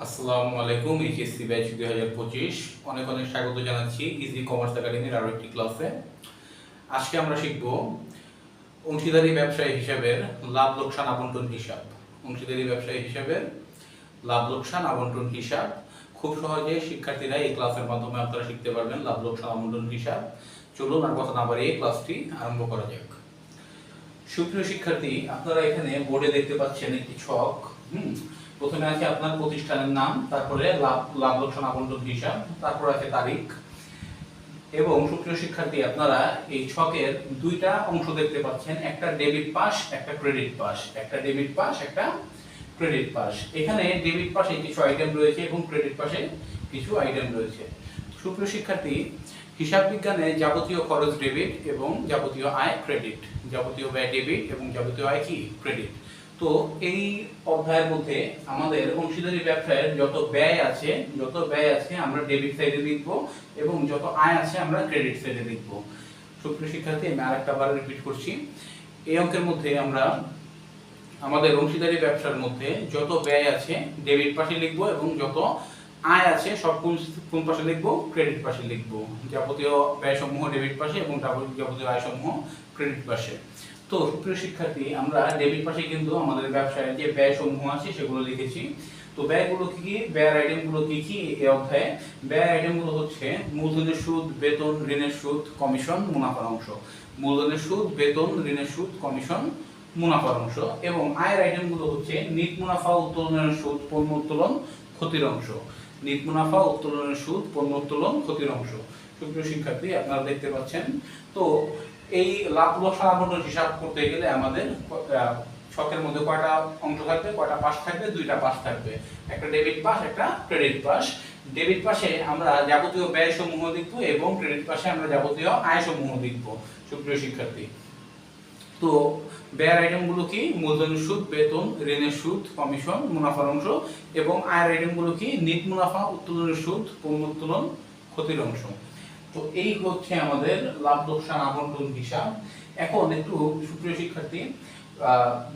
আসসালামু আলাইকুম। HSC batch 2025 অনেক অনেক স্বাগত জানাচ্ছি ইজি কমার্স একাডেমির আরো একটি ক্লাসে। আজকে আমরা শিখব অংশীদারি ব্যবসায়ী হিসাবের লাভ লোকসান আবন্টন হিসাব। অংশীদারি ব্যবসায়ী হিসাবের লাভ লোকসান আবন্টন হিসাব খুব সহজে শিক্ষার্থীরা এই ক্লাসের মাধ্যমে আপনারা শিখতে পারবেন লাভ লোকসান আবন্টন হিসাব। চলুন আর কথা না বাড়িয়ে ক্লাসটি আরম্ভ করা যাক। সুপ্রিয় শিক্ষার্থী, আপনারা এখানে বোর্ডে দেখতে পাচ্ছেন একটি ছক। প্রথমে আছে আপনার প্রতিষ্ঠানের নাম, তারপরে লাভ লোকসান আবন্টন হিসাব, তারপর আছে তারিখ। এবং সুপ্রিয় শিক্ষার্থী, আপনারা এই ছকের দুইটা অংশ দেখতে পাচ্ছেন, একটা ডেবিট পাস, একটা ক্রেডিট পাস। একটা ডেবিট পাস, একটা ক্রেডিট পাস। এখানে ডেবিট পাসে কিছু আইটেম রয়েছে এবং ক্রেডিট পাসে কিছু আইটেম রয়েছে। সুপ্রিয় শিক্ষার্থী, হিসাব বিজ্ঞানে যাবতীয় খরচ ডেবিট এবং যাবতীয় আয় ক্রেডিট, যাবতীয় ব্যয় ডেবিট এবং যাবতীয় আয় কি ক্রেডিট। তো এই অধ্যায়ের মধ্যে আমাদের অংশীদারি ব্যবসায়ের যত ব্যয় আছে আমরা ডেবিট সাইডে লিখব এবং যত আয় আছে আমরা ক্রেডিট সাইডে লিখব। সুপ্রিয় শিক্ষার্থী, আমি আরেকটাবার রিপিট করছি। এই অঙ্কের মধ্যে আমরা আমাদের অংশীদারি ব্যবসার মধ্যে যত ব্যয় আছে ডেবিট পাশে লিখব এবং যত আয় আছে সব কোন পাশে লিখব, ক্রেডিট পাশে লিখব। যাবতীয় ব্যয় সমূহ ডেবিট পাশে এবং যাবতীয় আয় সমূহ ক্রেডিট পাশে। তো সুপ্রিয় শিক্ষার্থী, আমরা ডেবিট পাশে কিন্তু আমাদের ব্যবসায় যে ব্যয় সমূহ আছে সেগুলো লিখেছি। তো ব্যয়গুলো কি কি, ব্যয়ের আইটেমগুলো কি কি এই অধ্যায়ে? ব্যয়ের আইটেমগুলো হচ্ছে মূলধনের সুদ, বেতন, ঋণের সুদ, কমিশন, মুনাফার অংশ। মূলধনের সুদ, বেতন, ঋণের সুদ, কমিশন, মুনাফার অংশ। এবং আয়ের আইটেমগুলো হচ্ছে নিট মুনাফা, উত্তোলনের সুদ, পণ্য উত্তোলন, ক্ষতির অংশ। নিট মুনাফা, উত্তোলনের সুদ, পণ্য উত্তোলন, ক্ষতির অংশ। সুপ্রিয় শিক্ষার্থী, আপনারা দেখতে পাচ্ছেন। তো এই লাভ লোকসান আবন্টন হিসাব করতে গেলে আমাদের ছকের মধ্যে কয়টা অংশ থাকবে, কয়টা পাশ থাকবে? দুইটা পাশ থাকবে, একটা ডেবিট পাশ, একটা ক্রেডিট পাশ। ডেবিট পাশে আমরা যাবতীয় ব্যয় সমূহ লিখব এবং ক্রেডিট পাশে আমরা যাবতীয় আয় সমূহ লিখব। সুপ্রিয় শিক্ষার্থী, তো ব্যয়ের আইটেমগুলো কি? মূলধনের সুদ, বেতন, ঋণের সুদ, কমিশন, মুনাফার অংশ। এবং আয়ের আইটেমগুলো কি? নিট মুনাফা, উত্তোলনের সুদ, পণ্য উত্তোলন, ক্ষতির অংশ। তো এই হচ্ছে আমাদের লাভ লোকসান আবন্টন হিসাব। এখন একটু সুপ্রিয় শিক্ষার্থী,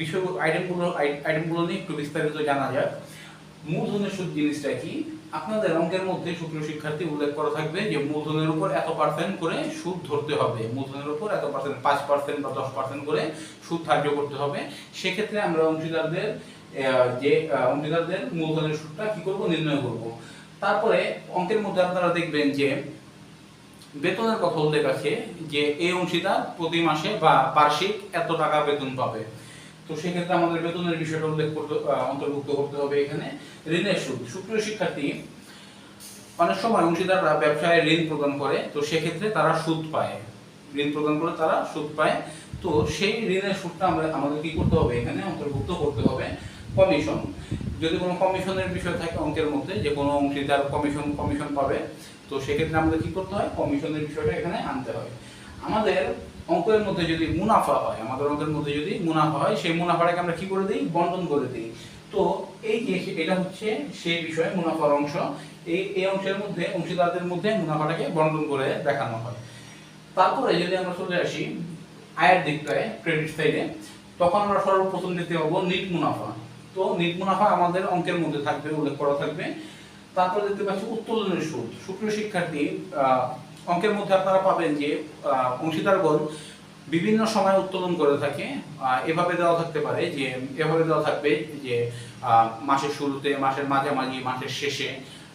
বিষয় আইটেমগুলো নিয়ে একটু বিস্তারিত জানা যাক। মূলধনের সুদ জিনিসটা কি? আপনাদের অঙ্কের মধ্যে সুপ্রিয় শিক্ষার্থী উল্লেখ করা থাকবে যে মূলধনের উপর এত পার্সেন্ট করে সুদ ধরতে হবে, মূলধনের উপর এত পার্সেন্ট, 5% বা 10% করে সুদ ধার্য করতে হবে। সেক্ষেত্রে আমরা অংশীদারদের মূলধনের সুদটা কি করব, নির্ণয় করব। তারপরে অঙ্কের মধ্যে আপনারা দেখবেন যে বেতনের কথা উল্লেখ আছে যে এই অংশীদার প্রতি মাসে বা বার্ষিক এত টাকা বেতন পাবে। তো সেক্ষেত্রে আমাদের বেতনের বিষয়টা অন্তর্ভুক্ত করতে হবে এখানে। ঋণের সুদ, সুপ্রিয় শিক্ষার্থী, অনেক সময় অংশীদাররা ব্যবসায় ঋণ প্রদান করে, তো সেক্ষেত্রে তারা সুদ পায়, ঋণ প্রদান করে তারা সুদ পায়। তো সেই ঋণের সুদটা আমাদের কি করতে হবে, এখানে অন্তর্ভুক্ত করতে হবে। কমিশন, যদি কোনো কমিশনের বিষয় থাকে অঙ্কের মধ্যে, যে কোনো অংশীদার কমিশন পাবে, তো সেক্ষেত্রে আমাদের কি করতে হয়, কমিশনের বিষয়টা এখানে আনতে হয়। আমাদের অঙ্কের মধ্যে যদি মুনাফা হয়, সেই মুনাফাটাকে আমরা কি করে দিই, বন্টন করে দিই। তো এই যে এটা হচ্ছে সেই বিষয়, মুনাফার অংশ। এই অংশের মধ্যে অংশীদারদের মধ্যে মুনাফাটাকে বন্টন করে দেখানো হয়। তারপরে যদি আমরা চলে আসি আয়ের দিকটায়, ক্রেডিট সাইডে, তখন আমরা সর্বপ্রথম দেখতে পাবো নিট মুনাফা। তো নিট মুনাফা আমাদের অঙ্কের মধ্যে থাকবে, উল্লেখ করা থাকবে। তারপর দেখতে পাচ্ছি উত্তোলনের সুদ। সুপ্রিয় শিক্ষার্থী, অঙ্কের মধ্যে আপনারা পাবেন যে অংশীদারগণ বিভিন্ন সময় উত্তোলন করে থাকে। এভাবে দেওয়া থাকতে পারে, যে এভাবে দেওয়া থাকবে যে মাসের শুরুতে, মাসের মাঝামাঝি, মাসের শেষে,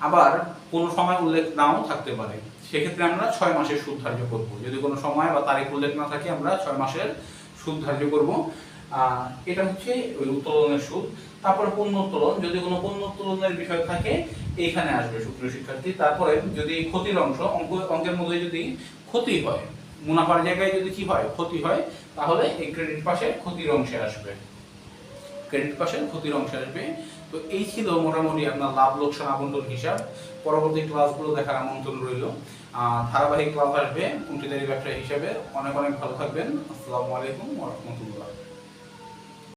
আবার কোনো সময় উল্লেখ নাও থাকতে পারে। সেক্ষেত্রে আমরা 6 মাসের সুদ ধার্য করব। যদি কোনো সময় বা তারিখ উল্লেখ না থাকে, আমরা 6 মাসের সুদ ধার্য করব। এটা হচ্ছে ওই উত্তোলনের সুদ। তারপরে পণ্য উত্তোলন, যদি কোনো পণ্য উত্তোলনের বিষয় থাকে এইখানে আসবে সুপ্রিয় শিক্ষার্থী। তারপরে যদি ক্ষতির অংশ, অঙ্কের মধ্যে যদি ক্ষতি হয়, মুনাফার জায়গায় যদি কি হয়, ক্ষতি হয়, তাহলে এই ক্রেডিট পাশের ক্ষতির অংশে আসবে, তো এই ছিল মোটামুটি আপনার লাভ লোকসান আবন্টন হিসাব। পরবর্তী ক্লাসগুলো দেখার আমন্ত্রণ রইল। ধারাবাহিক ক্লাস আসবে অংশীদারি ব্যবসায়ী হিসাবে। অনেক অনেক ভালো থাকবেন। আসসালামু আলাইকুম ওয়া রাহমাতুল্লাহ।